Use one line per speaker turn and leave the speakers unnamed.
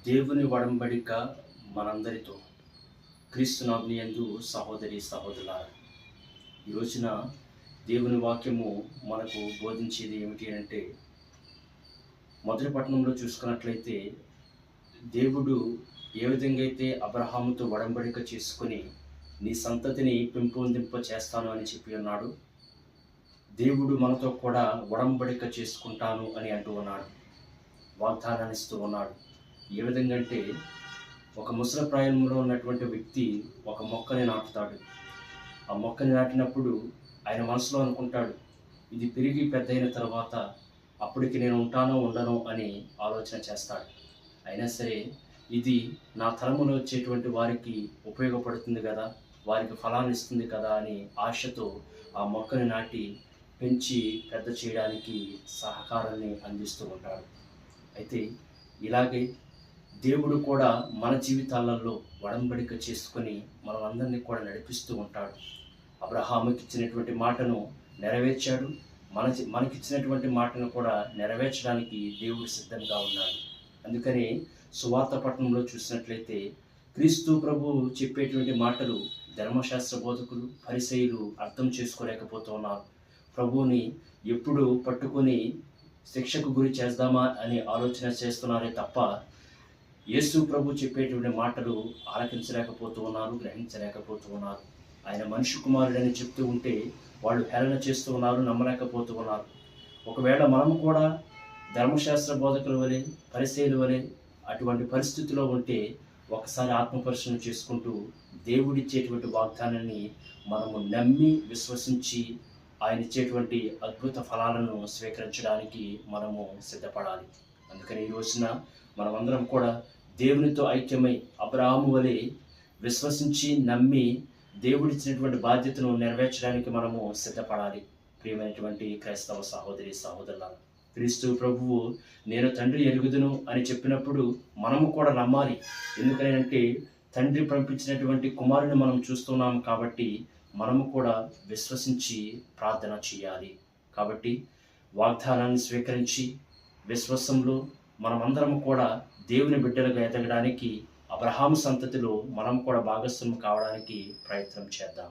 దేవుని వడంబడిక మనందరితో. క్రీస్తునాథుని యందు సహోదరి సహోదరులారా, ఈ రోజున దేవుని వాక్యము మనకు బోధించేది ఏమిటి అంటే, మొదటి పట్టణంలో చూసుకున్నట్లయితే దేవుడు ఏ విధంగా అయితే అబ్రహాముతో వడంబడిక చేసుకుని నీ సంతతిని పెంపొందింప చేస్తాను అని చెప్పి ఉన్నాడు. దేవుడు మనతో కూడా వడంబడిక చేసుకుంటాను అని అంటూ ఉన్నాడు, వాగ్దానాన్ని ఇస్తూ ఉన్నాడు. ఏ విధంగా అంటే, ఒక ముసలి ప్రాయంలో ఉన్నటువంటి వ్యక్తి ఒక మొక్కని నాటుతాడు. ఆ మొక్కని నాటినప్పుడు ఆయన మనసులో అనుకుంటాడు, ఇది పెరిగి పెద్దయిన తర్వాత అప్పటికి నేను ఉంటానో ఉండనో అని ఆలోచన చేస్తాడు. అయినా సరే ఇది నా తరములో వచ్చేటువంటి వారికి ఉపయోగపడుతుంది కదా, వారికి ఫలాన్ని ఇస్తుంది కదా అని ఆశతో ఆ మొక్కని నాటి పెంచి పెద్ద చేయడానికి సహకారాన్ని అందిస్తూ ఉంటాడు. అయితే ఇలాగే దేవుడు కూడా మన జీవితాలలో వడంబడిక చేసుకొని మనమందరినీ కూడా నడిపిస్తూ ఉంటాడు. అబ్రహాముకి ఇచ్చినటువంటి మాటను నెరవేర్చాడు. మనకిచ్చినటువంటి మాటను కూడా నెరవేర్చడానికి దేవుడు సిద్ధంగా ఉన్నాడు. అందుకని సువార్త పట్టణంలో చూసినట్లయితే క్రీస్తు ప్రభు చెప్పేటువంటి మాటలు ధర్మశాస్త్ర బోధకులు, పరిసయ్యులు అర్థం చేసుకోలేకపోతున్నారు. ప్రభువుని ఎప్పుడు పట్టుకొని శిక్షకు గురి చేద్దామా అని ఆలోచన చేస్తున్నారే తప్ప యేసు ప్రభు చెప్పేటువంటి మాటలు ఆలకించలేకపోతూ ఉన్నారు, గ్రహించలేకపోతూ ఉన్నారు. ఆయన మనిషి కుమారుడని చెప్తూ ఉంటే వాళ్ళు హేళన చేస్తూ ఉన్నారు, నమ్మలేకపోతూ ఉన్నారు. ఒకవేళ మనము కూడా ధర్మశాస్త్ర బోధకుల వలె, పరిసయ్యుల వలె అటువంటి పరిస్థితిలో ఉంటే ఒకసారి ఆత్మపరిశీలన చేసుకుంటూ దేవుడిచ్చేటువంటి వాగ్దానాన్ని మనము నమ్మి విశ్వసించి ఆయన ఇచ్చేటువంటి అద్భుత ఫలాలను స్వీకరించడానికి మనము సిద్ధపడాలి. అందుకని ఈ రోజున మనమందరం కూడా దేవునితో ఐక్యమై అబ్రహాము వలె విశ్వసించి నమ్మి దేవుడిచ్చినటువంటి బాధ్యతను నెరవేర్చడానికి మనము సిద్ధపడాలి. ప్రియమైనటువంటి క్రైస్తవ సహోదరి సహోదరులారా, క్రీస్తు ప్రభువు నేను తండ్రి ఎరుగుదును అని చెప్పినప్పుడు మనము కూడా నమ్మాలి. ఎందుకనంటే తండ్రి పంపించినటువంటి కుమారుని మనం చూస్తున్నాం కాబట్టి మనము కూడా విశ్వసించి ప్రార్థన చేయాలి. కాబట్టి వాగ్దానాన్ని స్వీకరించి విశ్వాసంలో మనమందరం కూడా దేవుని బిడ్డలుగా ఎదగడానికి అబ్రహాము సంతతిలో మనం కూడా భాగస్వామి కావడానికి ప్రయత్నం చేద్దాం.